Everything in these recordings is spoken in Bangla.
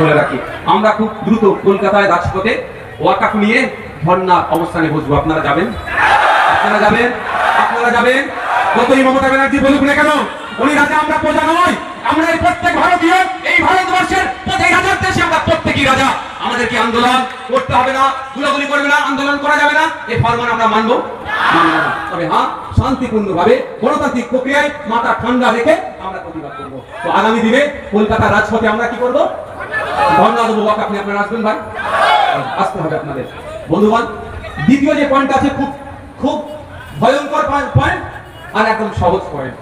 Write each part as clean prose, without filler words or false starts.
বলে রাখি, আমরা খুব দ্রুত কলকাতায় রাজপথে ওয়াকাফ নিয়ে ধর্ণা অবস্থানে বসবো। আপনারা যাবেন? আপনারা যাবেন? আপনারা যাবেন? যতই মমতা ব্যানার্জি বলুক না কেন, উনি রাজা, আমরা প্রজা নয়। আমরা এই প্রত্যেক ভারতীয়, এই ভারতবর্ষের প্রত্যেক হাজার দেশে আমরা প্রত্যেকই রাজা। আমাদেরকে আন্দোলন করতে হবে না, গুলাগুলি করবে না, আন্দোলন করা যাবে না, এই ফরমান আমরা মানবো না। তবে হ্যাঁ, শান্তিপূর্ণভাবে গণতান্ত্রিক প্রক্রিয়ায় মাথা ঠান্ডা রেখে আমরা প্রতিবাদ করবো। তো আগামী দিনে কলকাতা রাজপথে আমরা কি করবো? ধর্ণা দেবো। আপনি আপনারা আসবেন ভাই, আসতে হবে আপনাদের। বন্ধুগণ, দ্বিতীয় যে পয়েন্ট আছে, খুব খুব ভয়ঙ্কর পয়েন্ট আর একদম সহজ পয়েন্ট।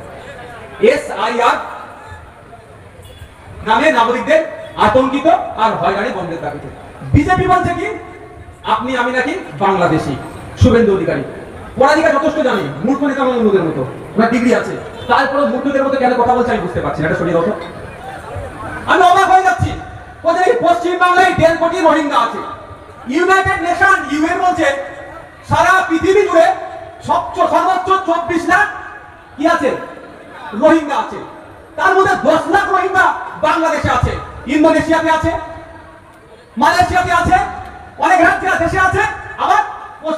SIR নামে নাগরিকদের আতঙ্কিত আর হয়রানি বন্ধের দাবিতে বিজেপি বলছে কি, আপনি আমি নাকি বাংলাদেশি। শুভেন্দু অধিকারী পড়ালেখা যথেষ্ট জানি, মূর্খ নেতা অন্যদের মতো, ওনার ডিগ্রি আছে, তারপরে মূর্খদের মতো কেন কথা বলছে আমি বুঝতে পারছি না। এটা সরিয়ে দাও। আমি অবাক হয়ে যাচ্ছি। পশ্চিম বাংলায় 1.5 কোটি রোহিঙ্গা আছে। ইউনাইটেড নেশন UN বলছে সারা পৃথিবী জুড়ে সর্বোচ্চ 24 লাখ কি আছে, রোহিঙ্গা আছে। তার মধ্যে 10 লাখ রোহিঙ্গা বাংলাদেশে আছে, ইন্দোনেশিয়াতে আছে, মালয়েশিয়াতে আছে, অনেক রাজ্যে দেশে আছে, আবার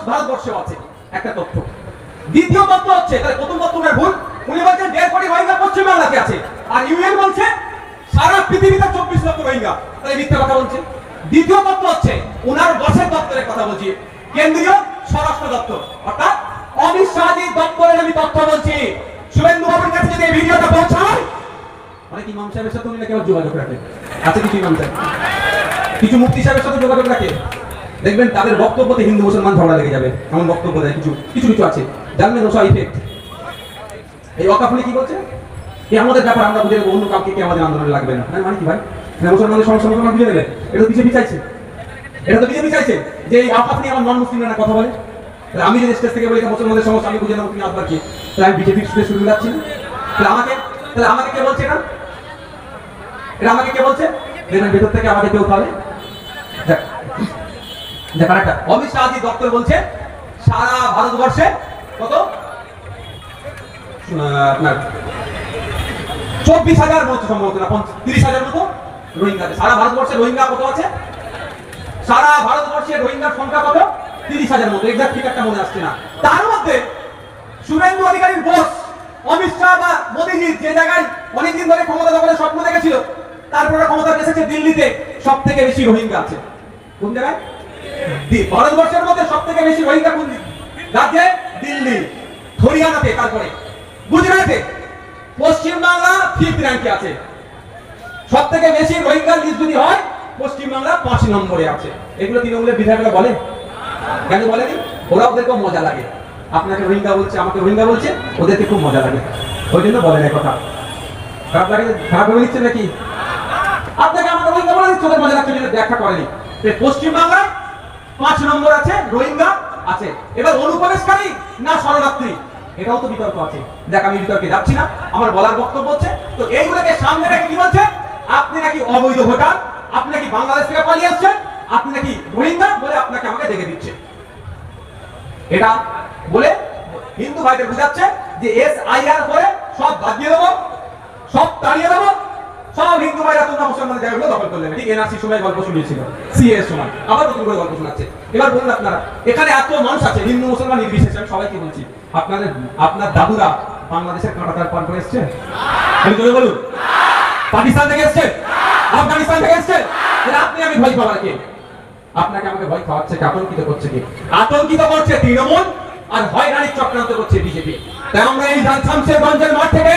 ভারতবর্ষেও আছে। একটা তথ্য। দ্বিতীয় তথ্য হচ্ছে, তাহলে প্রথম তথ্যটা ভুল। উনি বলছেন 1.5 কোটি রোহিঙ্গা পশ্চিম বাংলাতে আছে, আর UN বলছে সারা পৃথিবীতে 24 লক্ষ রোহিঙ্গা। তাহলে মিথ্যা কথা বলছে। দ্বিতীয় তথ্য হচ্ছে, ওনার বসের দপ্তরের কথা বলছি, কেন্দ্রীয় স্বরাষ্ট্র দপ্তর, অর্থাৎ অমিত শাহজি দপ্তরের আমি তথ্য বলছি। শুভেন্দু বাবুর কাছে যদি এই ভিডিওটা পৌঁছায়, অনেক ইমাম সাহেবের সাথে উনি নাকি যোগাযোগ রাখে, আছে কিছু ইমাম সাহেব, কিছু মুফতি সাহেবের সাথে যোগাযোগ রাখে, দেখবেন তাদের বক্তব্যতে হিন্দু মুসলমান ঝগড়া লেগে যাবে, এমন বক্তব্য দেয় কিছু কিছু কিছু আছে। জানবেন ওসা ইফেক্ট। এই ওয়াকাফ নিয়ে কি বলছে, এই আমাদের ব্যাপার, আমরা বুঝে নেবো, অন্য কাউকে কি আমাদের আন্দোলনে লাগবে না। মানে কি ভাই, মুসলমানদের সমস্যা মুসলমান বুঝে নেবে? এটা তো বিজেপি চাইছে, এটা তো বিজেপি চাইছে যে এই ওয়াকাফ নিয়ে আমার নন মুসলিমরা কথা বলে। আমি যদি স্টেজ থেকে বলি মুসলমানদের সমস্যা আমি বুঝে নেবো, তুমি আসবার কি? তাহলে আমি বিজেপির স্টেজ শুরু যাচ্ছি না। তাহলে আমাকে কে বলছে এটা? এটা আমাকে কে বলছে? দেখবেন ভেতর থেকে আমাকে কেউ তাহলে দেখার একটা অমিত শাহজি দপ্তর বলছে সারা ভারতবর্ষে কত, আপনার 24,000 মতো, সম্ভবত না 30,000 মতো রোহিঙ্গা আছে। সারা ভারতবর্ষে রোহিঙ্গা কত আছে? সারা ভারতবর্ষে রোহিঙ্গার সংখ্যা কত? 30,000 মতো। এক্সাক্ট ফিগারটা মনে আসছে না। তার মধ্যে শুভেন্দু অধিকারীর বস অমিত শাহ বা মোদীজি যে জায়গায় অনেকদিন ধরে ক্ষমতা দখলের স্বপ্ন দেখেছিল, তারপরে ক্ষমতা এসেছে দিল্লিতে, সব থেকে বেশি রোহিঙ্গা আছে। কোন জায়গায়? ভারতবর্ষের মধ্যে সব থেকে বেশি রোহিঙ্গা কোন রাজ্যে? দিল্লি, হরিয়ানাতে, তারপরে গুজরাটে, পশ্চিম বাংলা 5th র্যাঙ্কে আছে। সব থেকে বেশি রোহিঙ্গা লিস্ট যদি হয়, পশ্চিম বাংলা 5 নম্বরে আছে। এগুলো তৃণমূলের বিধায়করা বলে কেন বলেনি? ওরা ওদেরকে মজা লাগে, আপনাকে রোহিঙ্গা বলছে, আমাকে রোহিঙ্গা বলছে, ওদেরকে খুব মজা লাগে, ওই জন্য বলে না কথা। খারাপ লাগে? খারাপ ভেবে নিচ্ছে নাকি? আপনাকে আমাকে রোহিঙ্গা বলে দিচ্ছে, ওদের মজা লাগছে, ব্যাখ্যা করেনি। পশ্চিম বাংলায় 5 নম্বর আছে, রোহিঙ্গা আছে। এবার অনুপ্রবেশকারী না শরণার্থী, এটাও তো বিতর্ক আছে। দেখ, আমি বিতর্কে যাচ্ছি না, আমার বলার বক্তব্য হচ্ছে, তো এইগুলোকে সামনে রেখে কি বলছে? আপনি নাকি অবৈধ ভোটার, আপনি নাকি বাংলাদেশ থেকে পালিয়ে আসছেন, আপনি নাকি রোহিঙ্গা বলে আপনাকে আমাকে দেখে দিচ্ছে। এটা বলে হিন্দু ভাইদের বুঝাচ্ছে যে SIR করে সব বাদ দিয়ে দেবো, সব তাড়িয়ে দেবো, সব হিন্দু ভাইরা তোমরা মুসলমানের জায়গাগুলো দখল করলে। ঠিক NRC সময় গল্প শুনিয়েছিল, CAS সময় আবার নতুন করে গল্প শোনাচ্ছে। এবার বলুন আপনারা, এখানে এত মানুষ আছে, হিন্দু মুসলমান নির্বিশেষে, আমি সবাইকে বলছি, আপনার দাদুরা বাংলাদেশের কাঁটাতার পার করে এসছে? বলুন, পাকিস্তান থেকে এসছে, আফগানিস্তান থেকে এসছে। আপনি আমি ভয় পাওয়ার কে? আপনাকে আমাকে ভয় খাওয়াচ্ছে, আতঙ্কিত করছে কে? আতঙ্কিত করছে তৃণমূল, আর হয়রানির চক্রান্ত করছে বিজেপি। তাই আমরা এই শামশেরগঞ্জের মাঠ থেকে,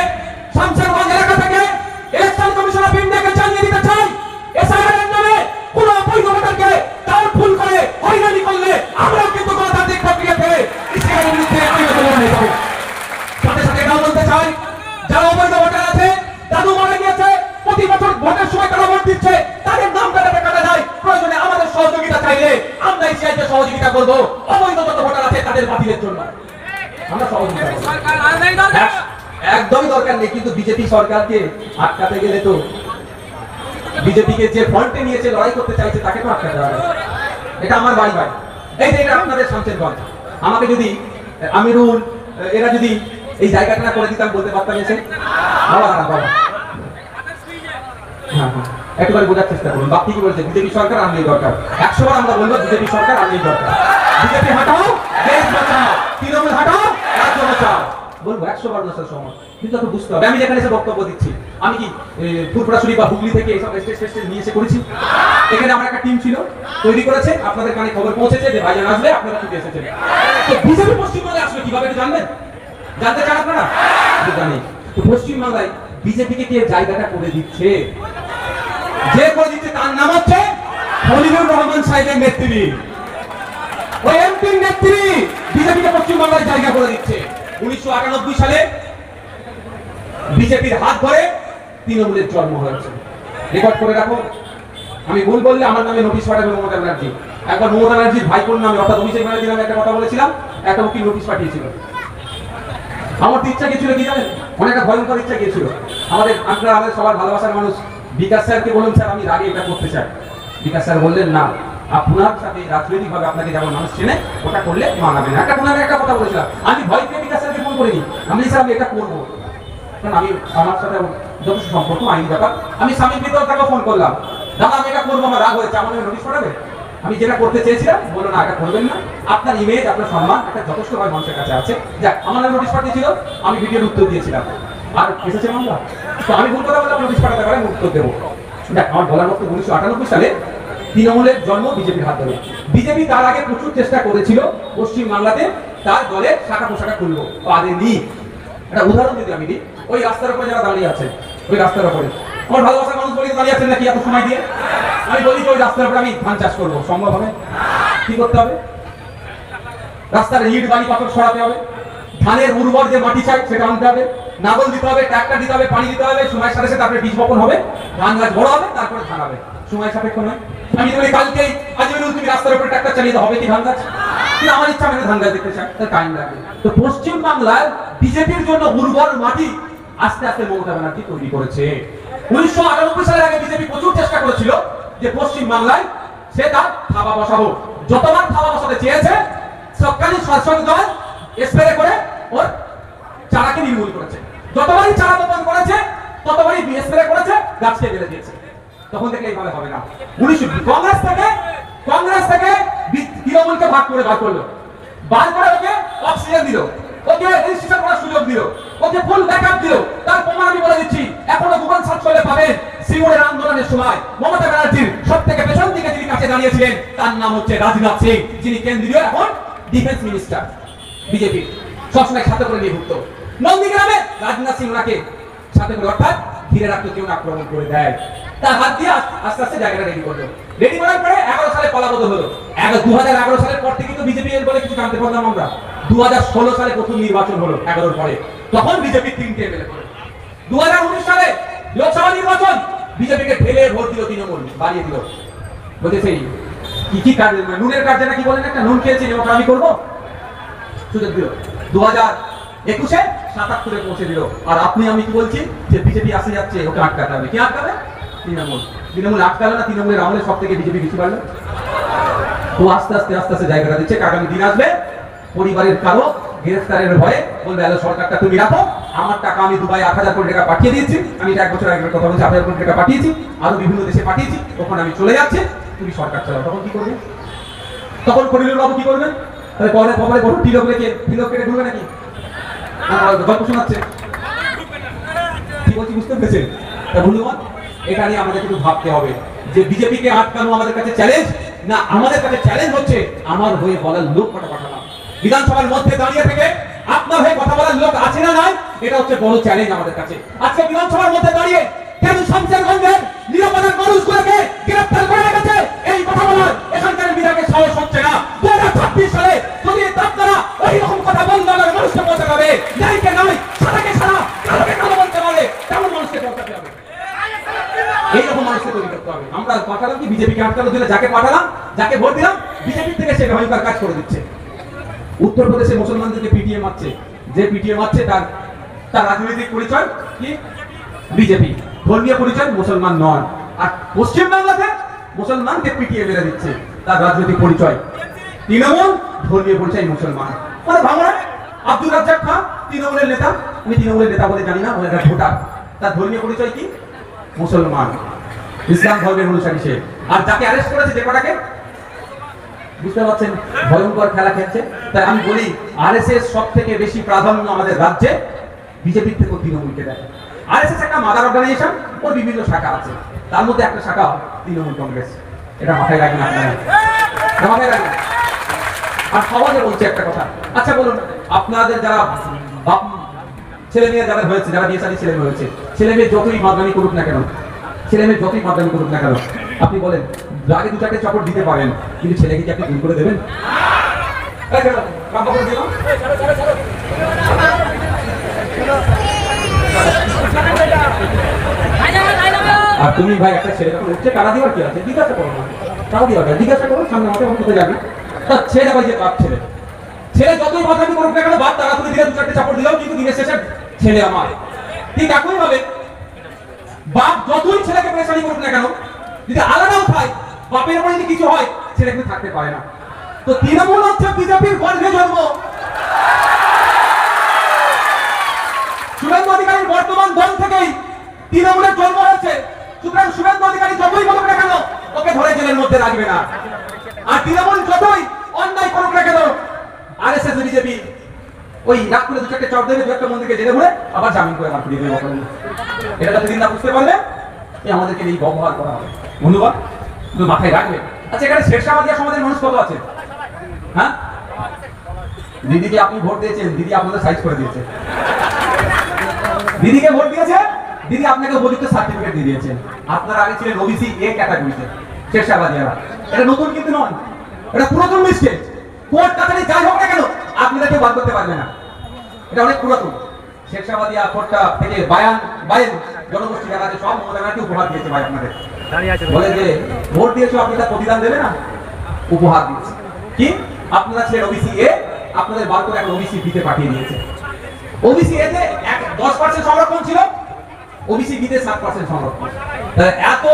শামশেরগঞ্জ এলাকা থেকে ইলেকশন কমিশন অফ ইন্ডিয়াকে জানিয়ে দিতে চাই, SIR এর নামে কোন অবৈধ ভোটারকে ডাউটফুল করে হয়রানি করলে আমরা কিন্তু গণতান্ত্রিক প্রক্রিয়াতে ইসরায়েলের বিরুদ্ধে আন্দোলন করব। সাথে সাথে এটাও বলতে চাই, যারা অবৈধ ভোটার আছে, দাদু মারা গিয়েছে, প্রতি বছর ভোটের সময় তারা ভোট দিচ্ছে, তাদের নাম কাটাতে কাটা যায়, প্রয়োজনে আমাদের সহযোগিতা চাইলে আমরা ইসরায়েলকে সহযোগিতা করব। অবৈধ যত ভোটার আছে তাদের বাতিলের জন্য আমরা সহযোগিতা করব। একদমই দরকার নেই, কিন্তু বিজেপি সরকারকে আটকাতে গেলে তো, বিজেপিকে যে ফ্রন্টে নিয়েছে, লড়াই করতে চাইছে, তাকে তো আটকাতে হবে। এটা আমার বাড়ি ভাই, এই যে এটা আপনাদের শামশেরগঞ্জ। আমাকে যদি আমিরুল এরা যদি এই জায়গাটা না করে দিতাম, বলতে পারতাম এসে বাবা বাবা। হ্যাঁ হ্যাঁ একবারে বোঝার চেষ্টা করুন। বাকি কি বলছে? বিজেপি সরকার আর নেই দরকার। 100 বার আমরা বলবো বিজেপি সরকার আর নেই দরকার। বিজেপি হাঁটাও, দেশ বাঁচাও, তৃণমূল হাঁটাও, রাজ্য বাঁচাও। বলবো 100 বার বলার সময়, কিন্তু তো বুঝতে হবে আমি যেখানে এসে বক্তব্য দিচ্ছি, আমি কি ফুরফুরাশুলি বা হুগলি থেকে এইসব স্টেজ নিয়ে এসে করেছি? এখানে আমার একটা টিম ছিল, তৈরি করেছে, আপনাদের কানে খবর পৌঁছেছে যে ভাইজান আসবে, আপনারা ছুটে এসেছেন। তো বিজেপি পশ্চিমবঙ্গে আসলে কিভাবে জানবেন? জানতে চান আপনারা? জানি। তো পশ্চিমবাংলায় বিজেপিকে কে জায়গাটা করে দিচ্ছে? যে করে দিচ্ছে তার নাম হচ্ছে খলিলুর রহমান সাহেবের নেত্রী। ওই এমপির নেত্রী বিজেপিকে পশ্চিমবাংলায় জায়গা করে দিচ্ছে। 1998 সালে বিজেপির হাত ধরে তৃণমূলের জন্ম হয়েছে। রেকর্ড করে রাখো, আমি ভুল বললে আমার নামে নোটিশ পাঠাবে মমতা ব্যানার্জি। একবার মমতা ব্যানার্জির ভাইপোর নামে অর্থাৎ অভিষেক ব্যানার্জির নামে একটা কথা বলেছিলাম, একটা উকিল নোটিশ পাঠিয়েছিল। আমার তো ইচ্ছা গিয়েছিল কি জানেন, অনেকটা ভয়ঙ্কর ইচ্ছা গিয়েছিল। আপনারা আমাদের সবার ভালোবাসার মানুষ বিকাশ স্যারকে বলুন, স্যার আমি রাগে এটা করতে চাই। বিকাশ স্যার বললেন না, আপনার সাথে রাজনৈতিক ভাবে আপনাকে যেমন মানুষ চেনে ওটা করলে মানাবে না। একটা কথা বলেছিলাম, আমি ভয় পেয়ে বিকাশ স্যারকে ফোন করিনি, আমি স্যার আমি এটা করবো, কারণ আমি আমার সাথে যথেষ্ট সম্পর্ক আইনি ব্যাপার। আমি স্বামীর ভিতর তাকে ফোন করলাম, দাদা আমি এটা করবো, আমার রাগ হয়েছে, আমার নোটিশ পাঠাবে। আমি যেটা করতে চেয়েছিলাম বললো না এটা করবেন না, আপনার ইমেজ আপনার সম্মান একটা যথেষ্ট ভাবে মানুষের কাছে আছে। যাক, আমার নোটিশ পাঠিয়েছিল, আমি ভিডিওর উত্তর দিয়েছিলাম, আর এসেছে মামলা। তো আমি ভুল কথা বললাম, নোটিশ পাঠাতে পারে, আমি উত্তর দেবো। দেখ, আমার বলার মতো 1998 সালে তৃণমূলের জন্ম বিজেপির হাত ধরে। বিজেপি তার আগে প্রচুর চেষ্টা করেছিল পশ্চিম বাংলাতে তার দলের শাখা পোশাখা খুলবো, পারেনি। একটা উদাহরণ যদি আমি দিই, ওই রাস্তার উপরে যারা দাঁড়িয়ে আছে, ওই রাস্তার উপরে আমার ভালোবাসার মানুষ বলে দাঁড়িয়ে আছেন নাকি এত সময় দিয়ে? আমি বলি যে ওই রাস্তার উপরে আমি ধান চাষ করবো, সম্ভব হবে? কি করতে হবে? রাস্তার ইট বালি পাথর সরাতে হবে, ধানের উর্বর যে মাটি চাই সেটা আনতে হবে, নাগল দিতে হবে, ট্রাক্টর দিতে হবে, পানি দিতে হবে, সময়ের সাথে সাথে তারপরে বীজ বপন হবে, ধান গাছ বড় হবে, তারপরে ধান হবে। সময় সাপেক্ষ নয়। আমি যদি কালকেই আজ তুমি রাস্তার উপরে ট্রাক্টর চালিয়ে হবে কি ধান গাছ? কিন্তু আমার ইচ্ছা আমি ধান গাছ দেখতে চাই, তার টাইম লাগবে। তো পশ্চিম বাংলায় বিজেপির জন্য উর্বর মাটি আস্তে আস্তে মমতা ব্যানার্জি তৈরি করেছে। 1998 সালের আগে বিজেপি প্রচুর চেষ্টা করেছিল যে পশ্চিম বাংলায় সে তার থাবা বসাবো। যতবার থাবা বসাতে চেয়েছে সরকারি শাসক দল স্প্রে করে ওর চারাকে নির্মূল করেছে। যতবারই চারা বপন করেছে ততবারই স্প্রে করেছে, গাছকে বেড়ে দিয়েছে। তখন থেকে এইভাবে হবে না। কংগ্রেস থেকে তৃণমূলকে ভাগ করে বার করলো, বার করে ওকে অক্সিজেন দিল, ওকে রেজিস্ট্রেশন করার সুযোগ দিল, ওকে ফুল ব্যাকআপ দিল। তার প্রমাণ আমি বলে দিচ্ছি, এখনো গুগল সার্চ করলে পাবেন। সিঙ্গুরের আন্দোলনের সময় মমতা ব্যানার্জির সবথেকে পেছন দিকে যিনি কাছে দাঁড়িয়েছিলেন তার নাম হচ্ছে রাজনাথ সিং, যিনি কেন্দ্রীয় এখন ডিফেন্স মিনিস্টার বিজেপি, সবসময় সাথে করে নিয়ে ঘুরতো। নন্দীগ্রামে রাজনাথ সিং ওনাকে সাথে করে অর্থাৎ ঘিরে রাখতো, কেউ আক্রমণ করে দেয়। তার হাত দিয়ে আস্তে আস্তে জায়গাটা রেডি করলো। রেডি করার পরে 11 সালে পালাবদল হলো। 2011 সালের পর থেকে তো বিজেপি এর বলে কিছু জানতে পারলাম আমরা। 2016 সালে প্রথম নির্বাচন হলো 11 পরে, তখন বিজেপি 3টে এমএলএ করে। 2019 সালে লোকসভা নির্বাচন, বিজেপিকে ঢেলে ভোট দিল তৃণমূল, বাড়িয়ে দিল। বলতে সেই কি কাজ, নুনের কাজ নাকি বলেন, একটা নুন খেয়েছি ওটা আমি করবো, সুযোগ দিল। 2021-এ 77-এ পৌঁছে দিল। আর আপনি আমি কি বলছি যে বিজেপি আসে যাচ্ছে, ওকে আটকাতে হবে। কি আটকাবে? তৃণমূল আটকালো না, তৃণমূলের আমলে সব থেকে বিজেপি বেশি পারলো। তো আস্তে আস্তে জায়গাটা দিচ্ছে। আগামী দিন আসবে পরিবারের কারো গ্রেফতারের ভয়ে বলবে আলো সরকারটা তুমি রাখো, আমার টাকা আমি দুবাই 8,000 কোটি টাকা পাঠিয়ে দিয়েছি, আমি 1 বছর আগের কথা বলছি, 8,000 কোটি টাকা পাঠিয়েছি, আরো বিভিন্ন দেশে পাঠিয়েছি, তখন আমি চলে যাচ্ছি, তুমি সরকার চালাও। তখন কি করবে? তখন খলিলুর বাবু কি করবেন? তাহলে পরে বড় তিলক কেটে ঢুকবে নাকি? গল্প শোনাচ্ছে, কি বলছি বুঝতে পেরেছেন? বন্ধুগণ, এটা নিয়ে আমাদের একটু ভাবতে হবে যে বিজেপিকে আটকানো আমাদের কাছে চ্যালেঞ্জ না, আমাদের কাছে চ্যালেঞ্জ হচ্ছে আমার হয়ে বলার লোক কটা পাঠানো। বিধানসভার মধ্যে দাঁড়িয়ে থেকে আপনার হয়ে কথা বলার লোক আছে না নাই, এটা হচ্ছে বড় চ্যালেঞ্জ আমাদের কাছে। আজকে বিধানসভার মধ্যে দাঁড়িয়ে কেন শামশেরগঞ্জের নিরাপদের মানুষগুলোকে গ্রেফতার করে রেখেছে, এই কথা বলার এখানকার বিধায়কের সাহস হচ্ছে না। 2026 সালে যদি আপনারা ওই রকম কথা বলতে হবে, মানুষকে পৌঁছাতে হবে, নাইকে নয়, সাদাকে সাদা, কালোকে কালো বলতে পারে, তেমন মানুষকে পৌঁছাতে হবে। এইরকম মানুষকে তৈরি করতে হবে। আমরা পাঠালাম কি বিজেপিকে আটকালো দিলে, যাকে পাঠালাম, যাকে ভোট দিলাম, বিজেপি থেকে সে ভয়ঙ্কর কাজ করে দিচ্ছে। উত্তরপ্রদেশে মুসলমানদেরকে পিটিএ মারছে, যে পিটিএ মারছে তার রাজনৈতিক পরিচয় কি? বিজেপি। ধর্মীয় পরিচয় মুসলমান নন। আর পশ্চিম বাংলাতে মুসলমানকে পিটিএ মেরে দিচ্ছে, তার রাজনৈতিক পরিচয় তৃণমূল, ধর্মীয় পরিচয় মুসলমান। মানে ভাঙড়া আব্দুল রাজ্জাক খান তৃণমূলের নেতা, আমি তৃণমূলের নেতা বলে জানি না, ওনার ভোটার, তার ধর্মীয় পরিচয় কি? মুসলমান। ইসলাম ধর্মের অনুসারী সে। আর যাকে অ্যারেস্ট করেছে যে কটাকে, বুঝতে পারছেন ভয়ঙ্কর খেলা খেলছে। তাই আমি বলি আরএসএস সব থেকে বেশি প্রাধান্য আমাদের রাজ্যে বিজেপির থেকে তৃণমূলকে দেয়। আরএসএস একটা মাদার অর্গানাইজেশন, ওর বিভিন্ন শাখা আছে, তার মধ্যে একটা শাখা তৃণমূল কংগ্রেস। এটা মাথায় রাখবেন আপনারা, মাথায় রাখবেন। আর সমাজে বলছে একটা কথা, আচ্ছা বলুন আপনাদের যারা ছেলে মেয়ে যারা হয়েছে, যারা বিয়ে শাদী ছেলে মেয়ে হয়েছে, ছেলে মেয়ে যতই মাদানি করুক না কেন, ছেলে মেয়ে যতই মাদানি করুক না কেন, আপনি বলেন আগে দু চারটে চপট দিতে পারেন, কিন্তু ছেলেকে কি আপনি ভুল করে দেবেন? আর তুমি ভাই একটা ছেলে যখন উঠছে টাকা দেওয়ার কি আছে, জিজ্ঞাসা করো না, টাকা দেওয়ার জিজ্ঞাসা করো, সামনে মাঠে কোথায় যাবি, ছেলে ভাই যে বাপ ছেলে, ছেলে যতই মাদানি করুক না কেন, বাপ টাকা তুলে দিলে দু চারটে চাপড় দিলেও কিন্তু দিনের শেষে ছেলে আমার। ঠিক একই ভাবে বাপ যতই ছেলেকে পরেশানি করুক না কেন, যদি আলাদাও খায়, বাপের উপরে যদি কিছু হয়, ছেলে কিন্তু থাকতে পারে না। তো তৃণমূল হচ্ছে বিজেপির গর্ভে জন্ম। শুভেন্দু অধিকারীর বর্তমান দল থেকেই তৃণমূলের জন্ম হয়েছে। সুতরাং শুভেন্দু অধিকারী যতই বলুক না কেন, ওকে ধরে জেলের মধ্যে রাখবে না। আর তৃণমূল যতই অন্যায় করুক না কেন, আরএসএস বিজেপি ওই রাত করে দু চারটে চট দেবে, দু একটা মন্দিরকে জেলে ভরে আবার জামিন করে মারতে দিবে। এটা যতদিন না বুঝতে পারবে, আমাদেরকে এই ব্যবহার করা হবে। বন্ধুগণ শুধু মাথায় রাখবে। আচ্ছা এখানে শেরশাবাদিয়া সমাজের মানুষ কত আছে? হ্যাঁ, দিদিকে আপনি ভোট দিয়েছেন, দিদি আপনাদের সাইজ করে দিয়েছে। দিদিকে ভোট দিয়েছে, দিদি আপনাকে উপযুক্ত সার্টিফিকেট দিয়ে দিয়েছেন। আপনার আগে ছিলেন ওবিসি এ ক্যাটাগরিতে শেরশাবাদিয়ারা। এটা নতুন কিন্তু নয়, এটা পুরাতন মিস্টেক। কোর্ট কাছারি যাই হোক না কেন, আপনারা কেউ বাদ করতে পারবে না। এটা অনেক পুরাতন। শেরশাবাদিয়া কোর্টটা থেকে বায়েন জনগোষ্ঠী যারা আছে সব মমতাকে উপহার দিয়েছে ভাই আপনাদের। বলে যে ভোট দিয়েছো আপনি তার প্রতিদান দেবে না, উপহার দিয়েছে কি আপনারা ছিলেন ওবিসি এ, আপনাদের বার করে এখন ওবিসি বিতে পাঠিয়ে দিয়েছে। ওবিসি এতে 10% সংরক্ষণ ছিল, ওবিসি বিতে 7% সংরক্ষণ। এত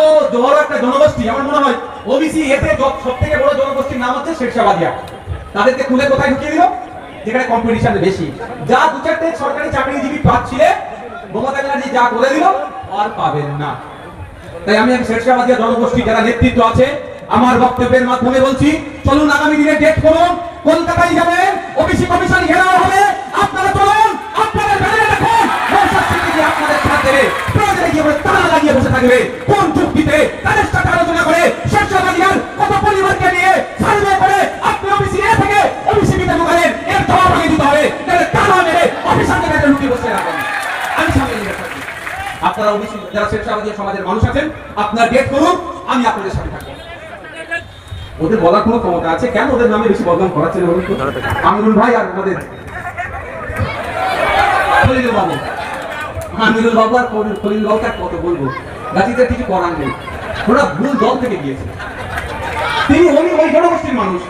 বড় একটা জনগোষ্ঠী, আমার মনে হয় ওবিসি এতে সবথেকে বড় জনগোষ্ঠীর নাম হচ্ছে শেরশাবাদিয়া। তাদেরকে খুলে কোথায় ঢুকিয়ে দিল? যেখানে কম্পিটিশন বেশি। যা দু চারটে সরকারি চাকরিজীবী পাচ্ছিলে, মমতা ব্যানার্জি যা করে দিল আর পাবেন না। তাই আমি শেরশাবাদিয়া জনগোষ্ঠী যারা নেতৃত্ব আছে, আমার বক্তব্যের মাধ্যমে বলছি, চলুন আগামী দিনে ডেট করুন, কলকাতায় যাবেন, ওবিসি কমিশন ঘেরাও হবে, আপনারা চলুন, আপনাদের ব্যানারে দেখুন, আপনাদের সাথে প্রয়োজনে গিয়ে তালা লাগিয়ে বসে থাকবে। কোন চুক্তিতে তাদের সাথে আলোচনা করে শেরশাবাদিয়ার কত পরিবারকে নিয়ে সার্ভে করে আপনি ওবিসি এ থেকে ওবিসি বিতে ঢুকালেন, এর জবাব আগে দিতে হবে। তালা মেরে অফিসারদের কাছে লুকিয়ে বসে রাখবেন। আমি সামনে নিয়ে থাকি, আপনারা ওবিসি যারা শেরশাবাদিয়া সমাজের মানুষ আছেন, আপনারা ডেট করুন, আমি আপনাদের সাথে থাকবো। ওদের বলার কোনো ক্ষমতা আছে? কেন ওদের নামে বেশি বদনাম করাচ্ছেন বলুন তো? আমিরুল ভাই আর আমাদের খলিলুর বাবু, আমিরুল বাবু আর খলিল বাবুকে কত বলবো, গাছিতে কিছু করার নেই, ওরা ভুল দল থেকে গিয়েছে। উনি ওই জনগোষ্ঠীর মানুষ।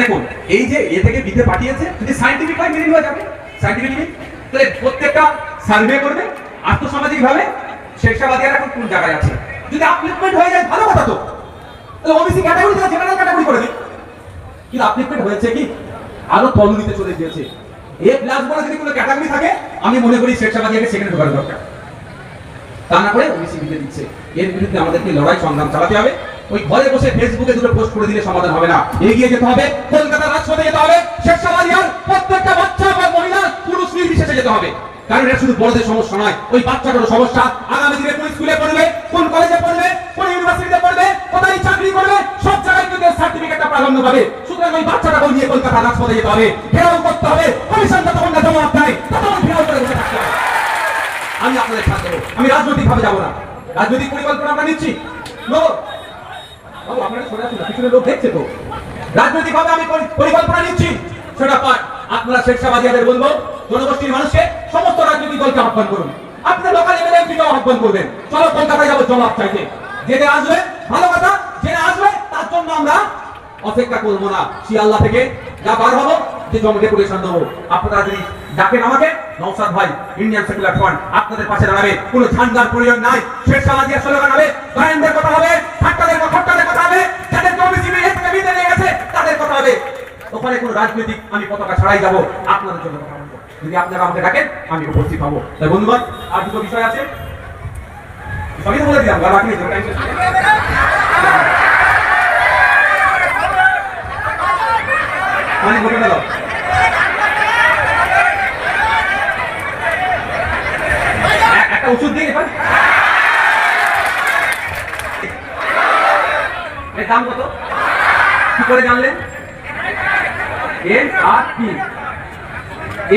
দেখুন এই যে এ থেকে বিতে পাঠিয়েছে, যদি সাইন্টিফিক ভাবে মেনে নেওয়া যাবে, সাইন্টিফিকলি তাহলে প্রত্যেকটা সার্ভে করবে আর্থসামাজিক ভাবে শেরশাবাদিয়ার এখন কোন জায়গায় আছে। যদি আপলিফমেন্ট হয়ে যায় ভালো কথা, তো ওবিসি ক্যাটাগরি থেকে জেনারেল ক্যাটাগরি করে দিন। কিন্তু আপলিফমেন্ট হয়েছে কি, আরো তলনিতে চলে গিয়েছে। এ প্লাস বলে যদি কোনো ক্যাটাগরি থাকে, আমি মনে করি শেরশাবাদিয়াকে সেখানে ঢোকার দরকার। তা না করে ওবিসি দিতে দিচ্ছে। এর বিরুদ্ধে আমাদেরকে লড়াই সংগ্রাম চালাতে হবে। ওই ঘরে বসে ফেসবুকে দুটো পোস্ট করে দিলে সমাধান হবে না, এগিয়ে যেতে হবে, কলকাতার রাজপথে যেতে হবে, শেরশাবাদিয়ার প্রত্যেকটা বাচ্চা বা মহিলা পুরুষ নির্বিশেষে যেতে হবে। কারণ এটা শুধু বড়দের সমস্যা নয়, ওই বাচ্চাটারও সমস্যা। আগামী দিনে কোন স্কুলে পড়বে, কোন কলেজে পড়বে, কোন ইউনিভার্সিটিতে পড়বে, কোথায় চাকরি করবে, সব জায়গায় কিন্তু সার্টিফিকেটটা প্রাধান্য পাবে। সুতরাং ওই বাচ্চাটাকে নিয়ে কলকাতা রাজপথে যেতে হবে, ঘেরাও করতে হবে। কমিশন যতক্ষণ না জবাব দেয় ততক্ষণ ঘেরাও করে বসে থাকতে হবে। আমি আপনাদের সাথে দেবো, আমি রাজনৈতিক ভাবে যাবো না। রাজনৈতিক পরিকল্পনা আমরা নিচ্ছি, পিছনে লোক দেখছে তো। রাজনৈতিক ভাবে আমি পরিকল্পনা নিচ্ছি, সেটা পায়। আপনারা শেরশাবাদিয়াদের বলবো, জনগোষ্ঠীর মানুষকে সমস্ত রাজনৈতিক দলকে আহ্বান করুন, আপনার লোকাল এমএলএ আহ্বান করবেন, চলো কলকাতায় যাবো জবাব চাইতে। যেটা আসবে ভালো কথা, যেটা আসবে তার জন্য আমরা অপেক্ষা করবো না। শিয়ালদা থেকে যা বার হবো, যে ডেপুটেশন দেবো, আপনারা যদি ডাকেন আমাকে, নওশাদ ভাই ইন্ডিয়ান সেকুলার ফ্রন্ট আপনাদের পাশে দাঁড়াবে। কোনো ঝান্ডার প্রয়োজন নাই। শেরশাবাদিয়া স্লোগান হবে, গায়েনদের কথা হবে, ঠাট্টাদের কথা হবে, যাদের ওবিসি থেকে বিদে নিয়ে গেছে তাদের কথা হবে। ওখানে কোনো রাজনৈতিক আমি পতাকা ছাড়াই যাবো, আপনাদের জন্য কথা বলবো। যদি আপনারা আমাকে ডাকেন, আমি উপস্থিত হবো। তাই বন্ধুগণ, আর দুটো বিষয় আছে। সবই তো বলে দিলাম, বাকি নেই। পানি বোতলটা দাও। একটা ওষুধ দিয়ে এবার এর দাম কত কি করে জানলেন? MRP,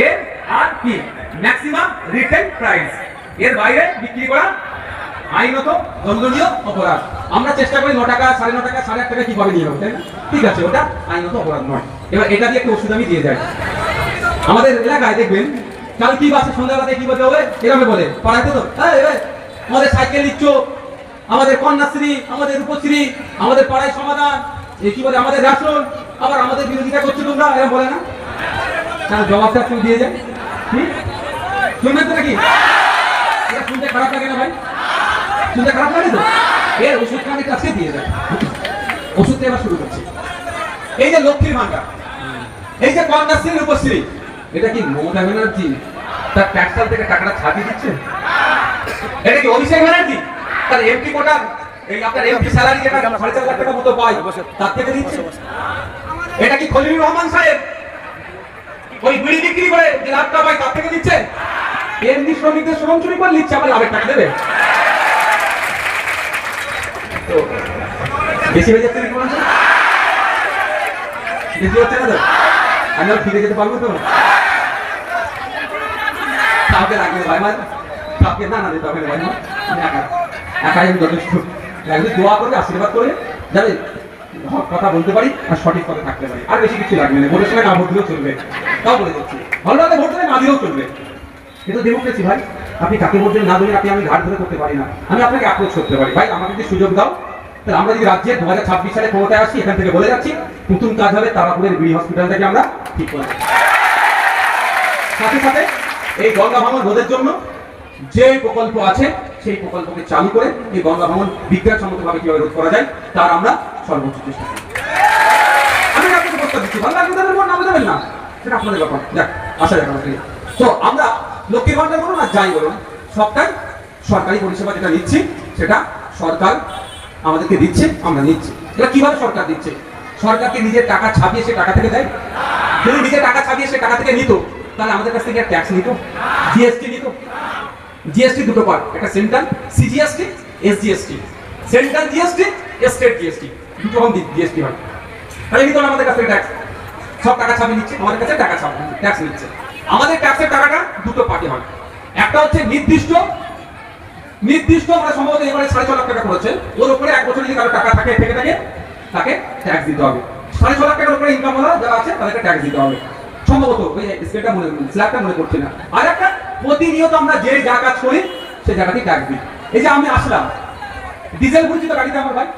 MRP maximum retail price, এর বাইরে বিক্রি করা আইনত দণ্ডনীয় অপরাধ। আমরা চেষ্টা করি 9 টাকা, 9.5 টাকা, 8.5 টাকা কিভাবে নিয়ে যাবো, তাই না? ঠিক আছে, ওটা আইনত অপরাধ নয়। এবার এটা দিয়ে একটা ওষুধ আমি দিয়ে যাই। আমাদের এলাকায় দেখবেন কাল কি বাসে সন্ধ্যাবেলাতে কি বলতে হবে, এভাবে বলে পাড়াতে তো আমাদের সাইকেল দিচ্ছ, আমাদের কন্যাশ্রী, আমাদের রূপশ্রী, আমাদের পাড়ায় সমাধান, এই কি বলে আমাদের রেশন, আবার আমাদের বিরোধিতা করছো তোমরা, এরকম বলে না? তার জবাবটা তুমি দিয়ে যায়, শুনবেন তো নাকি? এটা শুনতে খারাপ লাগে না ভাই? শুনতে খারাপ লাগে তো? এর ওষুধটা আমি কাছে দিয়ে যায়। ওষুধটা এবার শুরু করছি। এই যে লক্ষ্মীর ভান্ডার, এই যে কন্যাশ্রী, রূপশ্রী, এটা কি মমতা ব্যানার্জি তার ট্যাক্সাল থেকে টাকাটা ছাপিয়ে দিচ্ছে? এটা কি অভিষেক ব্যানার্জি তার এমপি কোটার, এই আপনার এমপি স্যালারি যেটা 4.5 লাখ টাকা মতো পায় তার থেকে দিচ্ছে? এটা কি খলিলুর রহমান সাহেব ওই বিড়ি বিক্রি করে যে লাভটা পায় তার থেকে দিচ্ছে? এমনি শ্রমিকদের শ্রম চুরি করে নিচ্ছে, আবার লাভের টাকা দেবে? বেশি হয়ে যাচ্ছে নাকি বলুন? বেশি হচ্ছে না তো? আমি আর ফিরে যেতে পারবো তো? কাউকে রাখবে ভাই, আমার কাউকে না দিতে হবে ভাই, একাই আমি যথেষ্ট। একদিন দোয়া করবে, আশীর্বাদ করে যাবে, কথা বলতে পারি আর সঠিক কথা থাকতে পারি, আর বেশি কিছু লাগবে না। ভোটের সময় না ভোট দিলেও চলবে, তাও বলে দিচ্ছি। ভালো লাগলে ভোট দেবে, না দিলেও চলবে। কিন্তু ডেমোক্রেসি ভাই, আপনি কাকে ভোট দেন না দেবেন আপনি আমি ঘাট ধরে করতে পারি না। আমি আপনাকে অ্যাপ্রোচ করতে পারি, ভাই আমাকে যদি সুযোগ দাও, তাহলে আমরা যদি রাজ্যে 2026 সালে ক্ষমতায় আসি, এখান থেকে বলে যাচ্ছি নতুন কাজ হবে তারাপুরের বিড়ি হসপিটালটাকে আমরা ঠিক করব। সাথে সাথে এই গঙ্গা ভাঙন রোধের জন্য যে প্রকল্প আছে সেই প্রকল্পকে চালু করে এই গঙ্গা ভাঙন বিজ্ঞানসম্মতভাবে কিভাবে রোধ করা যায় তার আমরা সর্বোচ্চ চেষ্টা করি। আমি আপনাকে প্রস্তাব দিচ্ছি, ভালো লাগবে দেবেন না দেবেন না সেটা আপনাদের ব্যাপার, যাক আসা যাক আমাদের। তো আমরা লক্ষ্মীর ভান্ডার বলুন আর যাই বলুন, সবটাই সরকারি পরিষেবা যেটা নিচ্ছি সেটা সরকার আমাদেরকে দিচ্ছে, আমরা নিচ্ছি। এটা কিভাবে সরকার দিচ্ছে? সরকারকে নিজের টাকা ছাপিয়ে সে টাকা থেকে দেয়। যদি নিজের টাকা ছাপিয়ে সে টাকা থেকে নিত, তাহলে আমাদের কাছ থেকে ট্যাক্স নিত, জিএসটি নিত। জিএসটি দুটো পার্ট, একটা central CGST, SGST. Central GST, state GST, দুটো রকম জিএসটি হয়। তাহলে নিত আমাদের কাছ থেকে ট্যাক্স, সব টাকা ছাপিয়ে নিচ্ছে, আমাদের কাছে টাকা ছাপিয়ে ট্যাক্স নিচ্ছে। আমাদের ট্যাক্সের টাকাটা দুটো পার্টে হয়, একটা হচ্ছে নির্দিষ্ট আমরা সম্ভবত এবারে 6.5 লাখ টাকা করেছে, ওর উপরে 1 বছর যদি কারো টাকা থাকে থেকে থাকে তাকে ট্যাক্স দিতে হবে। 6.5 লাখ টাকার উপরে ইনকাম ওরা যারা আছে তাদেরকে ট্যাক্স দিতে হবে সম্ভবত, ওই স্কেলটা স্ল্যাবটা মনে করছি না। আর একটা প্রতিনিয়ত আমরা যে যা কাজ করি সেই জায়গাতেই ট্যাক্স দিই। এই যে আমি আসলাম ডিজেল পরিচিত গাড়িতে আমার ভাই,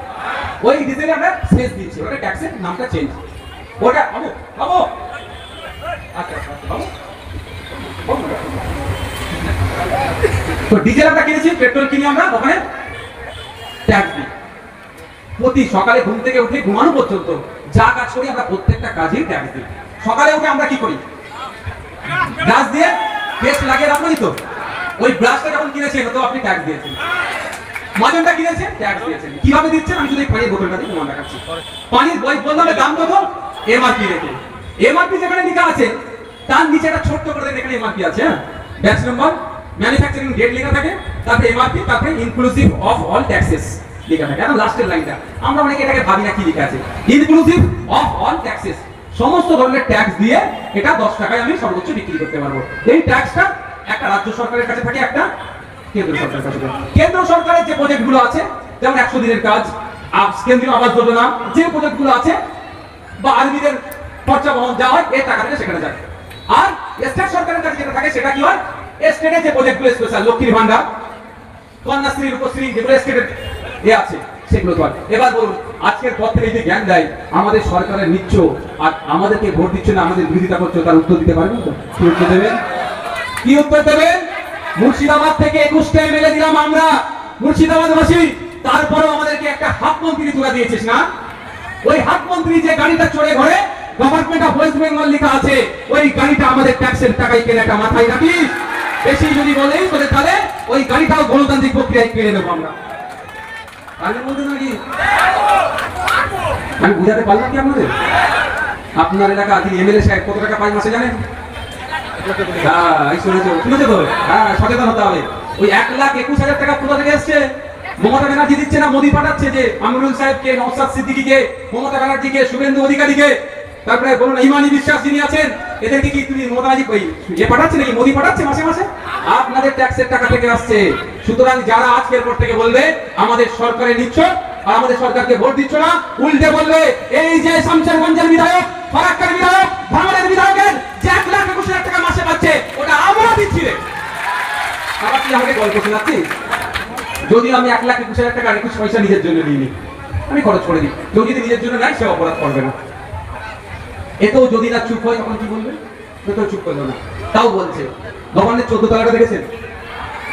ওই ডিজেলে আমরা সেস দিচ্ছি, ওটা ট্যাক্সের নামটা চেঞ্জ, ওটা বাবু আচ্ছা বাবু। তো ডিজেল আমরা কিনেছি, পেট্রোল কিনে আমরা ওখানে ট্যাক্স দিই। প্রতি সকালে ঘুম থেকে উঠে ঘুমানো পর্যন্ত যা কাজ করি আমরা প্রত্যেকটা কাজেই ট্যাক্স দিই। সকালে উঠে আমরা কি করি? ব্রাশ দিয়ে পেস্ট লাগিয়ে রাখবো তো, ওই ব্রাশটা যখন কিনেছেন তো আপনি ট্যাক্স দিয়েছেন। মাজনটা কিনেছেন, ট্যাক্স দিয়েছেন। কিভাবে দিচ্ছেন? আমি শুধু পানির বোতলটা দিয়ে মনে রাখাচ্ছি। পানির বই বললাম দাম কত, এমআরপি রেখে। এমআরপি যেখানে লেখা আছে তার নিচে একটা ছোট্ট করে এখানে এমআরপি আছে, হ্যাঁ, ব্যাচ নম্বর, ম্যানুফ্যাকচারিং ডেট লেখা থাকে, তারপরে এমআরপি, তারপরে ইনক্লুসিভ অফ অল ট্যাক্সেস লেখা থাকে। এখন লাস্টের লাইনটা আমরা অনেকে এটাকে ভাবি না কি লেখা আছে, ইনক্লুসিভ অফ অল ট্যাক্সেস, সমস্ত ধরনের ট্যাক্স দিয়ে এটা 10 টাকায় আমি সর্বোচ্চ বিক্রি করতে পারবো। এই ট্যাক্সটা একটা রাজ্য সরকারের কাছে থাকে, একটা কেন্দ্র সরকারের কাছে থাকে। কেন্দ্র সরকারের যে প্রজেক্টগুলো আছে, যেমন 100 দিনের কাজ, কেন্দ্রীয় আবাস যোজনা, যে প্রজেক্টগুলো আছে, বা আর্মিদের খরচা বহন যা হয় এই টাকা থেকে সেখানে যায়। আর স্টেট সরকারের কাছে যেটা থাকে সেটা কি হয়, স্টেটে যে প্রজেক্টগুলো স্পেশাল, লক্ষ্মীর ভান্ডার, কন্যাশ্রী, রূপশ্রী, যেগুলো স্টেটের আছে সেগুলো তো। এবার বলুন, আজকের পর থেকে যে জ্ঞান দেয় আমাদের সরকারের নিচ্ছ আর আমাদেরকে ভোট দিচ্ছ না, আমাদের বিরোধিতা করছো, তার উত্তর দিতে পারবেন তো? কি উত্তর দেবেন? কি উত্তর দেবেন? মুর্শিদাবাদ থেকে 21টা এমএলএ দিলাম আমরা মুর্শিদাবাদবাসী, তারপরেও আমাদেরকে একটা হাত মন্ত্রী তুলে দিয়েছিস না? ওই হাত মন্ত্রী যে গাড়িটা চড়ে ঘরে গভর্নমেন্ট অফ ওয়েস্ট বেঙ্গল লেখা আছে, ওই গাড়িটা আমাদের ট্যাক্সের টাকায় কেনাটা মাথায় রাখিস। বেশি যদি বলে তোদের তাহলে ওই গাড়িটাও গণতান্ত্রিক প্রক্রিয়ায় কেড়ে নেবো আমরা। আগের মধ্যে নাকি আমি বুঝাতে পারলাম কি আপনাদের? আপনার এলাকা যিনি এমএলএ সাহেব কত টাকা পায় মাসে জানেন? শুনেছো তো? হ্যাঁ, সচেতন হতে হবে। ওই 1,21,000 টাকা কোথা থেকে এসছে? মমতা ব্যানার্জি দিচ্ছে না, মোদী পাঠাচ্ছে। যে আমিরুল সাহেবকে, নওশাদ সিদ্দিকীকে, মমতা ব্যানার্জিকে, শুভেন্দু অধিকারীকে, তারপরে বলুন ইমানি বিশ্বাস যিনি আছেন, এদেরকে কি তুমি মমতা ব্যানার্জি পাঠাচ্ছে নাকি? মোদী পাঠাচ্ছে মাসে মাসে? আপনাদের ট্যাক্সের টাকা থেকে আসছে। সুতরাং যারা আজকের পর থেকে বলবে আমাদের সরকারে নিচ্ছ আর আমাদের সরকারকে ভোট দিচ্ছ না, উল্টে বলবে এই যে শামশেরগঞ্জের বিধায়ক, ফারাক্কার বিধায়ক, ধামরাইয়ের বিধায়কের যে 1,21,000 টাকা মাসে পাচ্ছে ওটা আমরা দিচ্ছি রে। আবার কি আমাকে গল্প শোনাচ্ছি? যদিও আমি 1,21,000 টাকা 21 পয়সা নিজের জন্য নিইনি, আমি খরচ করে দিই। কেউ যদি নিজের জন্য নেয় সে অপরাধ করবে না। এতেও যদি না চুপ হয় তখন কি বলবে? তো চুপ করলো না, তাও বলছে। ভবনের 14 তলাটা দেখেছেন?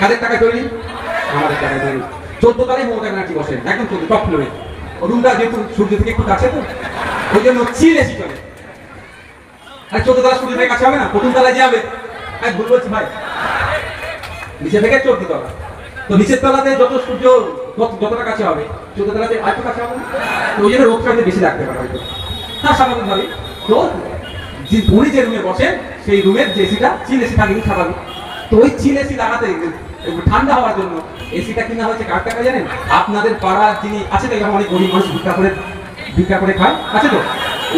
কাদের টাকা তৈরি? আমাদের টাকা তৈরি। 14 তলায় মমতা ব্যানার্জি বসেন, একদম 14 টপ ফ্লোরে। রুমটা যেহেতু সূর্য থেকে একটু কাছে তো ওই জন্য চিল এসি চলে। আর 14 তলা সূর্য থেকে কাছে হবে না, প্রথম তলায় যে হবে। আমি ভুল বলছি ভাই? নিচে থেকে 14 তলা, তো নিচের তলাতে যত সূর্য যতটা কাছে হবে 14 তলাতে আরেকটু কাছে হবে। তো ওই জন্য রোগটা বেশি লাগতে পারে হয়তো। হ্যাঁ, স্বাভাবিকভাবে। তো উনি যে রুমে বসেন সেই রুমের যে এসিটা চিল এসি থাকে স্বাভাবিক। তো ওই চিল এসি লাগাতে ঠান্ডা হওয়ার জন্য এসিটা কিনা হয়েছে কার টাকা জানেন? আপনাদের পাড়ার যিনি আছে তো, এরকম অনেক গরিব মানুষ ভিক্ষা করে খায়, আছে তো?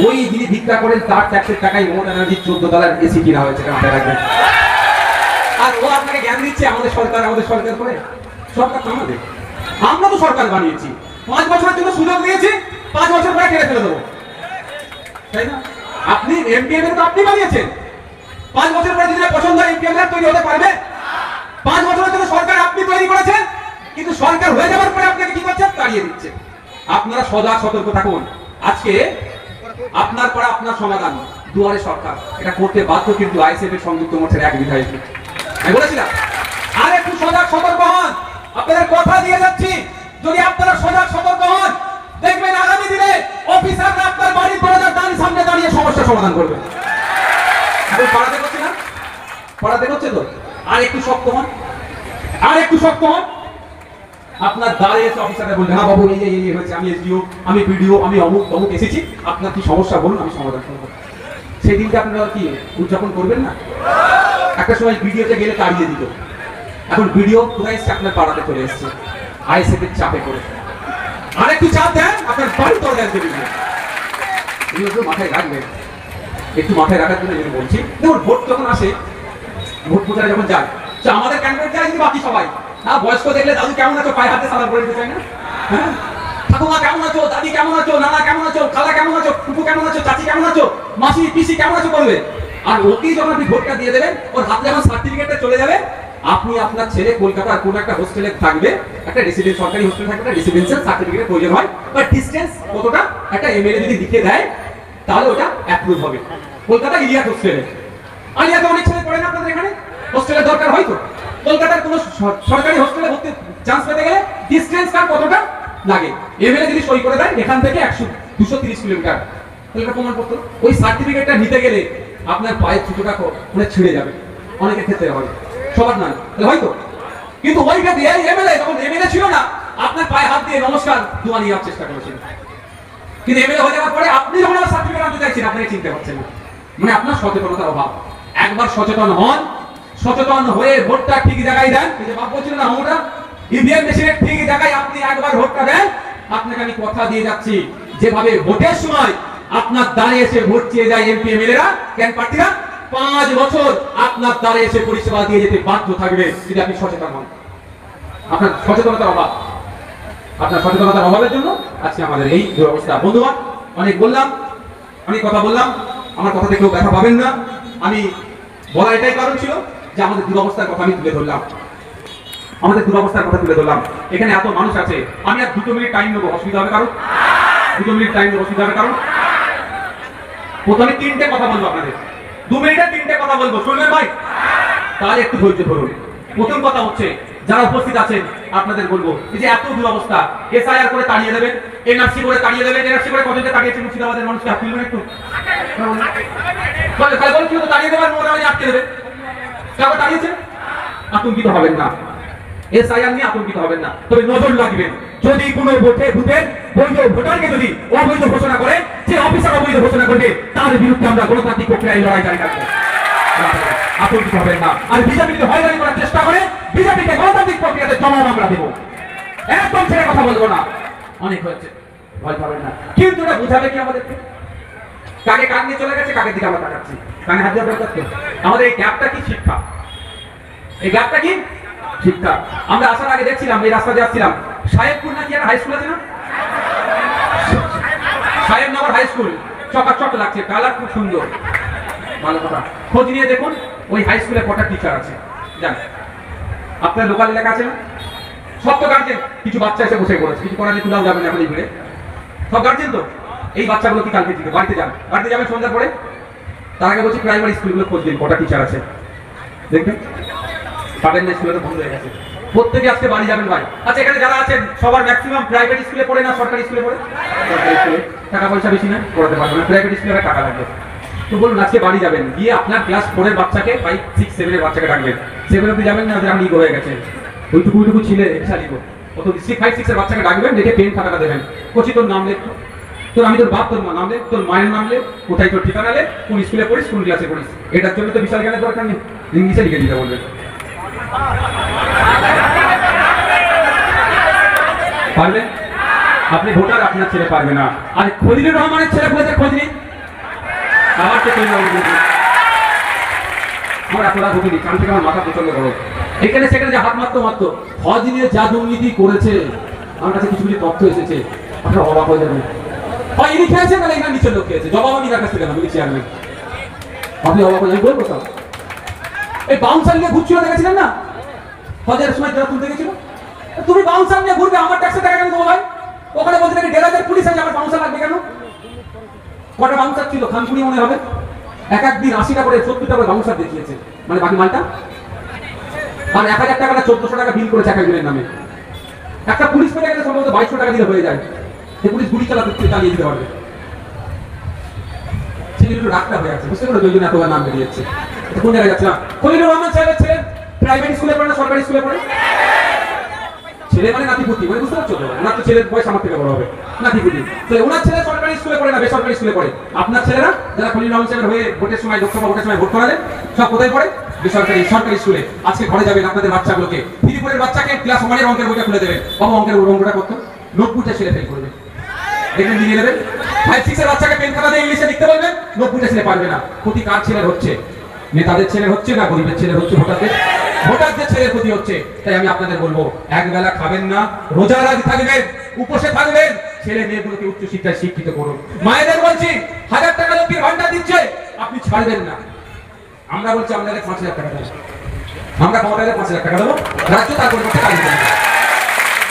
ওই যিনি ভিক্ষা করেন তার ট্যাক্সের টাকায় মমতা ব্যানার্জির 14 তলার এসি কিনা হয়েছে, মাথায় রাখবেন। আর ও আপনাকে জ্ঞান দিচ্ছে আমাদের সরকার করে। সরকার তো আমাদের, আমরা তো সরকার বানিয়েছি। 5 বছরের জন্য সুযোগ দিয়েছি, 5 বছর পরে কেটে ফেলে দেবো, তাই না? আপনি এমপিএম তো আপনি বানিয়েছেন। 5 বছর পরে যদি পছন্দ হয় এমপিএম তৈরি হতে পারবে? 5 বছরের জন্য সরকার আপনি তৈরি করেছেন, কিন্তু সরকার হয়ে যাওয়ার পরে আপনাকে কি করছে? তাড়িয়ে দিচ্ছে। আপনারা সজাগ সতর্ক থাকুন। আজকে আপনার পরে আপনার সমাধান, দুয়ারে সরকার এটা করতে বাধ্য, কিন্তু আইএসএফ এর সংযুক্ত মোর্চার এক বিধায়ক। আমি বলেছিলাম আর একটু সজাগ সতর্ক হন। আপনাদের কথা দিয়ে যাচ্ছি, যদি আপনারা সজাগ সতর্ক হন দেখবেন আগামী দিনে অফিসাররা আপনার বাড়ির দরজার ডান সামনে দাঁড়িয়ে সমস্যা সমাধান করবে। এখন পড়াতে করছে না? পড়াতে করছে তো? আর একটু শক্ত হন, আর একটু শক্ত হন। আপনার দাঁড়িয়ে এসে অফিসাররা বলবে হ্যাঁ বাবু এই হয়েছে, আমি এসডিও, আমি বিডিও, আমি অমুক তমুক এসেছি, আপনার কি সমস্যা বলুন, আমি সমাধান করবো। সেই দিনটা আপনারা কি উদযাপন করবেন না? একটা সময় ভিডিওতে গেলে তাড়িয়ে দিত, এখন ভিডিও কোথায় এসছে? আপনার পাড়াতে চলে এসছে আইএসএফ এর চাপে করে। আর একটু চাপ দেন, আপনার বাড়ি দরজা আসবে ভিডিও। এগুলো মাথায় রাখবেন, একটু মাথায় রাখার জন্য যেটা বলছি। দেখুন ভোট যখন আসে, ভোট প্রচারে যখন যায়, আমাদের ক্যান্ডিডেট যায় কিন্তু বাকি সবাই না। বয়স্ক দেখলে দাদু কেমন আছো পায়ে হাতে সালাম করে দিতে চায় না? হ্যাঁ, ঠাকুমা কেমন আছো, দাদি কেমন আছো, নানা কেমন আছো, খালা কেমন আছো, ফুপু কেমন আছো, চাচি কেমন আছো, মাসি পিসি কেমন আছো বলবে। আর ওকেই যখন আপনি ভোটটা দিয়ে দেবেন, ওর হাতে যখন সার্টিফিকেটটা চলে যাবে, আপনি আপনার ছেলে কলকাতার কোন একটা হোস্টেলে থাকবে, একটা রেসিডেন্স সরকারি হোস্টেল থাকবে, একটা রেসিডেন্সিয়াল সার্টিফিকেটের প্রয়োজন হয়, বা ডিসটেন্স কতটা একটা এমএলএ যদি লিখে দেয় তাহলে ওটা অ্যাপ্রুভ হবে। কলকাতা ইলিয়াট হোস্টেলে, আলিয়াতে অনেক ছেলে পড়ে না আপনাদের এখানে, হোস্টেলের দরকার হয় তো। কলকাতার কোন সরকারি হোস্টেলে ভর্তি চান্স পেতে গেলে ডিসটেন্সটা কতটা লাগে, এমএলএ যদি সই করে দেয় এখান থেকে 230 কিলোমিটার, তাহলে এটা প্রমাণপত্র। ওই সার্টিফিকেটটা নিতে গেলে আপনার পায়ের জুতোটা অনেক ছিঁড়ে যাবে, অনেকের ক্ষেত্রে হয়, সবার নয় হয়তো। কিন্তু ওইটা দিয়ে এমএলএ, যখন এমএলএ ছিল না, আপনার পায়ে হাত দিয়ে নমস্কার দোয়া নেওয়ার চেষ্টা করেছিল। কিন্তু এমএলএ হয়ে যাওয়ার পরে আপনি যখন আমার সার্টিফিকেট আনতে চাইছেন, আপনাকে চিনতে পারছেন না। মানে আপনার সচেতনতার অভাব। একবার সচেতন হন, সচেতন হয়ে ভোটটা ঠিক জায়গায় দেন। এই যে বাপ বলছিল না আমরা ইভিএম মেশিনের ঠিক জায়গায় আপনি একবার ভোটটা দেন, আপনাকে আমি কথা দিয়ে যাচ্ছি, যেভাবে ভোটের সময় আপনার দ্বারে এসে ভোট চেয়ে যায় এমপি এমএলএরা, ক্যান প্রার্থীরা, 5 বছর আপনার দ্বারে এসে পরিষেবা দিয়ে যেতে বাধ্য থাকবে যদি আপনি সচেতন হন। আপনার সচেতনতার অভাব, আপনার সচেতনতার অভাবের জন্য আজকে আমাদের এই দুরবস্থা। বন্ধুগণ, অনেক বললাম, অনেক কথা বললাম, আমার কথাতে কেউ ব্যথা পাবেন না। আমি বলার এটাই কারণ ছিল যে আমাদের দুরবস্থার কথা আমি তুলে ধরলাম, আমাদের দুরবস্থার কথা তুলে ধরলাম। এখানে এত মানুষ আছে, আমি আর 2 মিনিট টাইম নেবো, অসুবিধা হবে কারণ? 2 মিনিট টাইম নেবো, অসুবিধা হবে কারণ? প্রথমে 3টে কথা বলবো আপনাদের, 2 মিনিটে 3টে কথা বলবো, শুনবেন ভাই? তাহলে একটু ধৈর্য ধরুন। প্রথম কথা হচ্ছে, যারা উপস্থিত আছেন আপনাদের বলবো, এই যে এত দুরবস্থা, এসআইআর করে তাড়িয়ে দেবেন, এনআরসি করে তাড়িয়ে দেবেন, এনআরসি করে কতজনকে তাড়িয়েছেন মুর্শিদাবাদের মানুষকে হাত তুলবেন একটু? তাড়িয়ে দেবেন, মোটামুটি আটকে দেবে, কাউকে তাড়িয়েছেন? আতঙ্কিত হবেন না, এসআইআর নিয়ে আতঙ্কিত হবেন না, তবে নজর রাখবেন যদি কোনো বুথের বৈধ ভোটারকে যদি অবৈধ ঘোষণা করে, যে অফিসার অবৈধ ঘোষণা করবে তার বিরুদ্ধে আমরা গণতান্ত্রিক প্রক্রিয়ায় লড়াই জারি রাখবো। আতঙ্কিত হবেন না। আর বিজেপি যদি হয়রানি করার চেষ্টা করে, বিজেপিকে গণতান্ত্রিক প্রক্রিয়াতে জবাব আমরা দেবো, একদম ছেড়ে কথা বলবো না। অনেক হয়েছে, ভয় পাবেন না। কিন্তু এটা বোঝাবে কি আমাদেরকে? কাকে কান নিয়ে চলে গেছে, কাকে দিকে আমরা তাকাচ্ছি, কানে হাত দিয়ে তাকাচ্ছি। আমাদের এই গ্যাপটা কি? শিক্ষা। এই গ্যাপটা কি? শিক্ষা। আমরা আসার আগে দেখছিলাম, এই রাস্তা দিয়ে আসছিলাম, সাহেবপুর নাকি একটা হাই স্কুল আছে না, সাহেবনগর হাই স্কুল, চকাচক লাগছে, কালার খুব সুন্দর, ভালো কথা। খোঁজ নিয়ে দেখুন ওই হাই স্কুলে কটা টিচার আছে জান? আপনার লোকাল এলাকা আছে না? সব তো গার্জেন, কিছু বাচ্চা এসে বসে পড়েছে, কিছু করার তুলাও যাবেন এখন এই ঘুরে, সব গার্জেন তো। এই বাচ্চাগুলো কি কালকে থেকে বাড়িতে যান, বাড়িতে যাবেন সন্ধ্যার পরে। তার আগে বলছি প্রাইমারি স্কুলগুলো খোঁজ দিন, কটা টিচার আছে দেখবেন। পাবেন না, স্কুলে তো বন্ধ হয়ে গেছে। প্রত্যেকে আজকে বাড়ি যাবেন ভাই। আচ্ছা, এখানে যারা আছেন সবার ম্যাক্সিমাম প্রাইভেট স্কুলে পড়ে না সরকারি স্কুলে পড়ে? সরকারি স্কুলে টাকা পয়সা বেশি না, পড়াতে পারবেন না, প্রাইভেট স্কুলে টাকা লাগবে। তো বলুন আজকে বাড়ি যাবেন, গিয়ে আপনার ক্লাস 4 এর বাচ্চাকে 5, 6, 7 এর বাচ্চাকে ডাকবেন। 7 অবধি যাবেন না, আমি লিগো হয়ে গেছে, ওইটুকু ছিলে এক্সা লিগো। অত 5, 6 এর বাচ্চাকে ডাকবেন, দেখে পেন খাতাটা দেবেন, কোচি তোর নাম লেখ, তোর আমি তোর বাপ, তোর নাম লেখ, তোর মায়ের নাম লেখ, কোথায় তোর ঠিকানা লেখ, কোন স্কুলে পড়িস, কোন ক্লাসে পড়িস। এটার জন্য তো বিশাল জ্ঞানের দরকার নেই, ইংলিশে লিখে দিতে বলবেন। পারবেন? আপনি ভোটার, আপনার ছেলে পারবে না। আর খলিলুর রহমানের ছেলে বলেছে খোঁজ নিন, আমার তো তৈরি আমার এতটা ভোগিনি, কান থেকে আমার মাথা প্রচন্ড গরম। এখানে সেখানে যে হাত মারতো হজ নিয়ে যা দুর্নীতি করেছে, আমার কাছে কিছু কিছু তথ্য এসেছে, আপনারা অবাক হয়ে যাবেন। হয় ইনি খেয়েছে, তাহলে এখানে নিচের লোক খেয়েছে, জবাব আমি কাছ থেকে না, আমি চেয়ারম্যান, আপনি অবাক হয়ে যাবেন। বলবো সব এই বাউন্সার নিয়ে ঘুরছিল, দেখেছিলেন না হজের সময় যারা তুলতে গেছিল? তুমি বাউন্সার নিয়ে ঘুরবে, আমার ট্যাক্সে টাকা কেন দেবো ভাই? ওখানে বলতে নাকি 1,500 পুলিশ আছে, আমার বাউন্সার লাগবে কেন? কটা বাউন্সার ছিল? খানপুরি মনে হবে, এক একদিন 80টা করে 70টা করে বাউন্সার দেখিয়েছে, মানে বাকি মালটা। আর 1000 টাকা না 1400 টাকা বিল করেছে এক একজনের নামে। একটা পুলিশ পেয়ে গেলে সম্ভবত 2200 টাকা দিলে হয়ে যায়, এই পুলিশ গুলি চালিয়ে দিতে পারবে। ছেলে একটু রাগটা হয়ে আছে, বুঝতে পারো, দুই জন এতবার নাম বেরিয়েছে। কোন জায়গায় যাচ্ছে না? খলিলুর রহমান সাহেবের ছেলে প্রাইভেট স্কুলে পড়ে না সরকারি স্কুলে পড়ে? ছেলে মানে নাতিপুতি, মানে বুঝতে পারছো তো, ওনার তো ছেলের বয়স আমার থেকে বড় হবে, নাতিপুতি। তো ওনার ছেলে সরকারি স্কুলে পড়ে না বেসরকারি স্কুলে পড়ে? আপনার ছেলেরা যারা খলিলুর রহমান সাহেবের হয়ে ভোটের সময়, লোকসভা ভোটের সময় ভোট করালেন, সব কোথায় পড়ে? বেসরকারি, সরকারি স্কুলে। আজকে ঘরে যাবেন আপনাদের বাচ্চাগুলোকে, ত্রিপুরের বাচ্চাকে ক্লাস 1 এর অঙ্কের বইটা খুলে দেবেন, বাবা অঙ্কের অঙ্কটা করতো, নোটবুকটা ছেলে ফেল করবে, দেখবেন নিয়ে নেবেন। 5, 6 এর বাচ্চাকে পেন খাতা দিয়ে ইংলিশে লিখতে বলবেন, নোটবুকটা ছেলে পারবে না। ক্ষতি কার ছেলের হচ্ছে? নেতাদের ছেলের হচ্ছে না গরিবের ছেলের হচ্ছে? ভোটারদের ছেলের ক্ষতি হচ্ছে। তাই আমি আপনাদের বলবো, এক বেলা খাবেন না, রোজা থাকবেন, উপসে থাকবেন, ছেলে মেয়েগুলোকে উচ্চ শিক্ষায় শিক্ষিত করুন। মায়েদের বলছি 1000 টাকা লক্ষ্মীর ভান্ডার দিচ্ছে, আপনি ছাড়বেন না। আমরা বলছি আপনাদের 5000 টাকা দেবো, আমরা ক্ষমতায় 5000 টাকা দেবো, রাজ্য তার পরিবর্তে কাজ দেবে।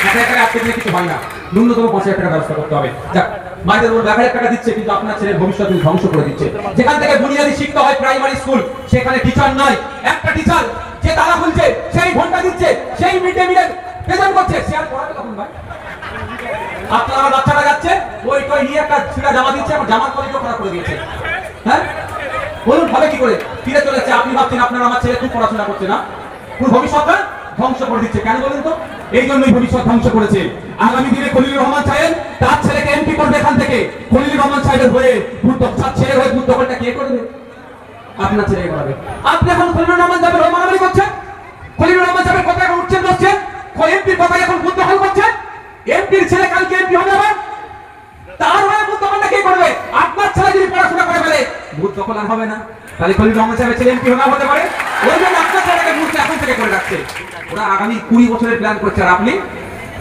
1000 টাকা আজকে দিলে কিছু হয় না, ন্যূনতম 5000 টাকা ব্যবস্থা করতে হবে। যাক, মায়েদের বলবো 1000 টাকা দিচ্ছে, কিন্তু আপনার ছেলের ভবিষ্যৎ ধ্বংস করে দিচ্ছে। যেখান থেকে বুনিয়াদী শিক্ষা হয় প্রাইমারি স্কুল, সেখানে টিচার নাই। একটা টিচার যে তালা খুলছে, সেই ঘন্টা দিচ্ছে, সেই মিড ডে মিলের প্রেজেন্ট করছে, সে আর পড়াবে কখন ভাই? আপনার আমার বাচ্চাটা যাচ্ছে, ওই নিয়ে একটা ছিঁড়া জামা দিচ্ছে, আমার জামার কোয়ালিটিও খারাপ করে দিয়েছে। হ্যাঁ বলুন, ভাবে কি করে? ফিরে চলেছে। আপনি ভাবছেন আপনার আমার ছেলে খুব পড়াশোনা করছে না, পুরো ভবিষ্যৎটা ধ্বংস করে দিচ্ছে। কেন বলেন তো? এই জন্যই ভবিষ্যৎ ধ্বংস করেছে। আগামী দিনে খলিলুর রহমান সাহেব তার ছেলেকে এমপি করবে এখান থেকে। খলিলুর রহমান সাহেবের হয়ে তার ছেলের হয়ে বুথ দখলটা কে করবে? আপনার ছেলে করবে। আপনি এখন খলিলুর রহমান সাহেবের হয়ে মারামারি করছেন, খলিলুর রহমান সাহেবের কথা এখন উঠছেন বসছেন, এমপির কথা এখন বুথ দখল করছেন। এমপির ছেলে কালকে এমপি হবে, আবার তার হয়ে বুথ দখলটা কে করবে? আপনার ছেলে যদি পড়াশোনা করে ফেলে, বুথ দখল আর হবে না। তাহলে খলিলুর রহমান সাহেবের ছেলে এমপি হতে পারে, ওই জন্য আপনার ছেলেকে বুথ এখন থেকে করে রাখছে। ওরা আগামী 20 বছরের প্ল্যান করছে, আর আপনি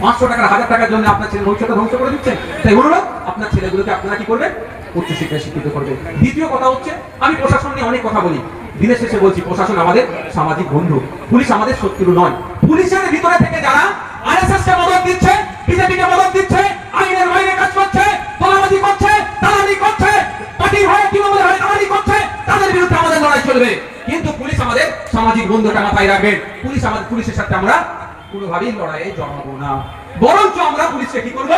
500 টাকা 1000 টাকার জন্য আপনার ছেলে ভবিষ্যৎ ধ্বংস করে দিচ্ছেন। তাই অনুরোধ, আপনার ছেলেগুলোকে আপনারা কি করবেন? উচ্চশিক্ষায় শিক্ষিত করবেন। দ্বিতীয় কথা হচ্ছে, আমি প্রশাসন নিয়ে অনেক কথা বলি, দিনের শেষে বলছি, প্রশাসন আমাদের সামাজিক বন্ধু, পুলিশ আমাদের শত্রু নয়। পুলিশের ভিতরে থেকে যারা আরএসএস কে মদদ দিচ্ছে, বিজেপি কে মদদ দিচ্ছে, আইনের বাইরে কাজ করছে, তোলাবাজি করছে, দালালি করছে, পার্টির হয়ে তৃণমূলের হয়ে দালালি করছে, তাদের বিরুদ্ধে আমাদের লড়াই চলবে। কিন্তু পুলিশ আমাদের সামাজিক বন্ধুটা মাথায় রাখবেন। পুলিশের সাথে আমরা কোনোভাবেই লড়াইয়ে জড়াবো না। বরঞ্চ আমরা পুলিশকে কি করবো,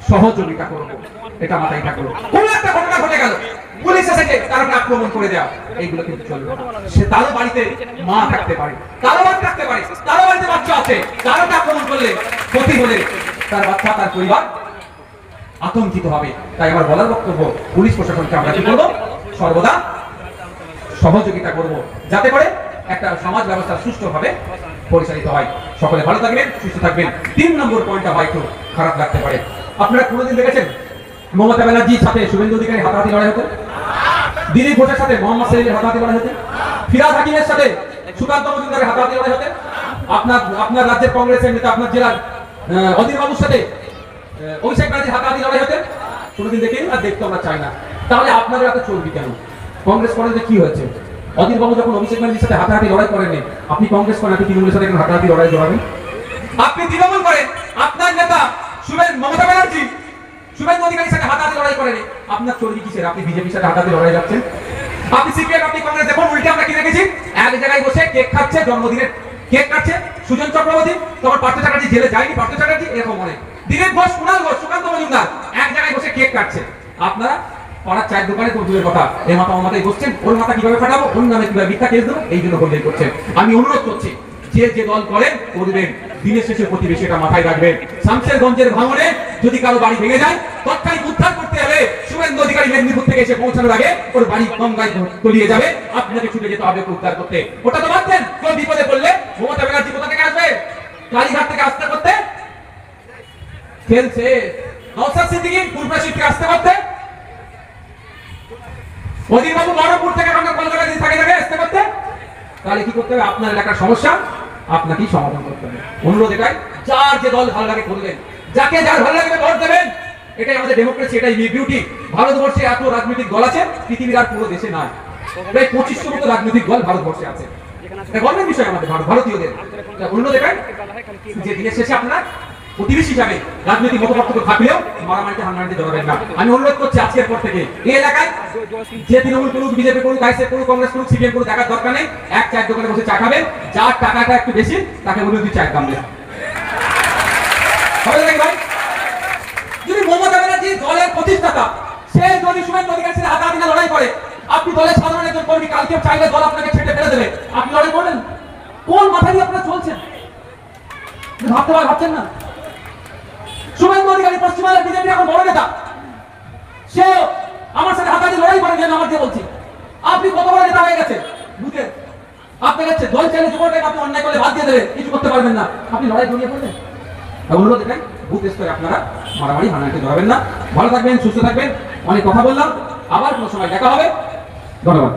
সহযোগিতা করবো। এটা মাথায় থাকলো। কোন একটা ঘটনা ঘটে গেল, পুলিশ এসেছে, তারকে আক্রমণ করে দেওয়া, এইগুলো কিন্তু চলবে না। সে তারও বাড়িতে মা থাকতে পারে, তারও বাচ্চা থাকতে পারে, তারও বাড়িতে বাচ্চা আছে, তারকে আক্রমণ করলে, ক্ষতি হলে তার বাচ্চা, তার পরিবার আতঙ্কিত হবে। তাই আমার বলার বক্তব্য, পুলিশ প্রশাসনকে আমরা কি করবো, সর্বদা সহযোগিতা করব, যাতে করে একটা সমাজ ব্যবস্থা সুষ্ঠুভাবে পরিচালিত হয়। সকলে ভালো থাকবেন, সুস্থ থাকবেন। 3 নম্বর পয়েন্টটা হয়তো খারাপ লাগতে পারে। আপনারা কোনোদিন দেখেছেন মমতা ব্যানার্জির সাথে শুভেন্দু অধিকারী হাতাহাতি লড়াই হতো? দিলীপ ঘোষের সাথে মোহাম্মদ সেলিমের হাতাহাতি লড়াই হতো? ফিরাদ হাকিমের সাথে সুকান্ত মজুমদারের হাতাহাতি লড়াই হতো? আপনার রাজ্যের কংগ্রেসের নেতা, আপনার জেলার অধীর বাবুর সাথে অভিষেক ব্যানার্জির হাতাহাতি লড়াই হতো? কোনোদিন দেখেনি, আর দেখতে আমরা চাই না। তাহলে আপনাদের এত চলবি কেন? কংগ্রেস করেন যে কি হয়েছে? অধীর বাবু যখন অভিষেক ব্যানার্জির সাথে হাতাহাতি লড়াই করেননি, আপনি কংগ্রেস করেন, আপনি তৃণমূলের সাথে হাতাহাতি লড়াই জড়াবেন? আপনি তৃণমূল করেন, আপনার নেতা মমতা ব্যানার্জি শুভেন্দু অধিকারীর সাথে হাতাহাতি লড়াই করেনি, আপনার চর্বি কিসের? আপনি বিজেপির সাথে হাতাহাতি লড়াই যাচ্ছেন। আপনি সিপিএম, আপনি কংগ্রেস, দেখুন উল্টে আমরা কি দেখেছি, এক জায়গায় বসে কেক খাচ্ছে, জন্মদিনের কেক কাটছে সুজন চক্রবর্তী, তখন পার্থ চ্যাটার্জি জেলে যায়নি, পার্থ চ্যাটার্জি এরকম অনেক, দিলীপ ঘোষ, কুণাল ঘোষ, সুকান্ত মজুমদার এক জায়গায় বসে কেক কাটছে। আপনারা পাড়ার চায়ের দোকানে দূরের কথা, এই মাথা ও মাথায় বসছেন, ওর মাথা কিভাবে ফাটাবো, ওর নামে কিভাবে মিথ্যা কেস দেবো, এই জন্য বললেই করছেন। আমি অনুরোধ করছি, যে দল করেন করবেন, দিনের শেষে প্রতিবেশী এটা মাথায় রাখবেন। শামশেরগঞ্জের ভাঙনে যদি কারো বাড়ি ভেঙে যায়, তৎকালীন উদ্ধার করতে হবে। শুভেন্দু অধিকারী মেদিনীপুর থেকে এসে পৌঁছানোর আগে ওর বাড়ি গঙ্গায় তলিয়ে যাবে, আপনাকে ছুটে যেতে হবে উদ্ধার করতে। ওটা তো ভাবছেন, কেউ বিপদে পড়লে মমতা ব্যানার্জি কোথা থেকে আসবে? কালীঘাট থেকে আসতে করতে খেলছে, নওশাদ সিদ্দিকী পূর্বশী থেকে আসতে করতে, অধীর বাবু বড়পুর থেকে কলকাতা থাকে আসতে করতে। তাহলে কি করতে হবে? আপনার এলাকার সমস্যা আপনাকেই সমাধান করতে হবে। অনুরোধ এটাই, যার যে দল ভালো লাগে করবেন, যাকে যার ভালো লাগবে ভোট দেবেন। এটাই আমাদের ডেমোক্রেসি, এটাই বিউটি। ভারতবর্ষে এত রাজনৈতিক দল আছে, পৃথিবীর আর পুরো দেশে নাই। প্রায় 2500 মতো রাজনৈতিক দল ভারতবর্ষে আছে। এটা গর্বের বিষয় আমাদের ভারতীয়দের। অনুরোধ এটাই যে দিনের শেষে আপনারা প্রতিবেশী হিসাবে রাজনৈতিক মতপার্থক্য থাকলেও মারামারিতে হানাহানিতে জড়াবেন না। আমি অনুরোধ করছি আজকের পর থেকে এই এলাকায় যে তৃণমূল করুক, বিজেপি করুক, আইএসএফ করুক, কংগ্রেস করুক, সিপিএম করুক, দেখার দরকার নেই। এক চায়ের দোকানে বসে চা খাবেন, যার টাকাটা একটু বেশি তাকে বলবেন তুই চায়ের দাম দে। ভাই, যদি মমতা ব্যানার্জি দলের প্রতিষ্ঠাতা, সে যদি শুভেন্দু অধিকারীর সাথে হাতাহাতি না লড়াই করে, আপনি দলের সাধারণ একজন কর্মী, কালকে চাইলে দল আপনাকে ছেড়ে ফেলে দেবে, আপনি লড়াই করবেন? কোন মাথা দিয়ে আপনারা চলছেন? ভাবছেন না? শুভেন্দু অধিকারী পশ্চিমবঙ্গের বিজেপি এখন বড় নেতা, সে আমার সাথে হাতাহাতি লড়াই করে, আমি আমার দিয়ে বলছি। আপনি কত বড় নেতা হয়ে গেছেন বুঝে, আপনার কাছে দল চাইলে যুবটাকে আপনি অন্যায় করলে বাদ দিয়ে দেবে, কিছু করতে পারবেন না, আপনি লড়াই জড়িয়ে পড়বেন। অনুরোধ এটাই, বুথ স্তরে আপনারা মারামারি হানাহানিতে জড়াবেন না। ভালো থাকবেন, সুস্থ থাকবেন। অনেক কথা বললাম, আবার কোনো সময় দেখা হবে। ধন্যবাদ।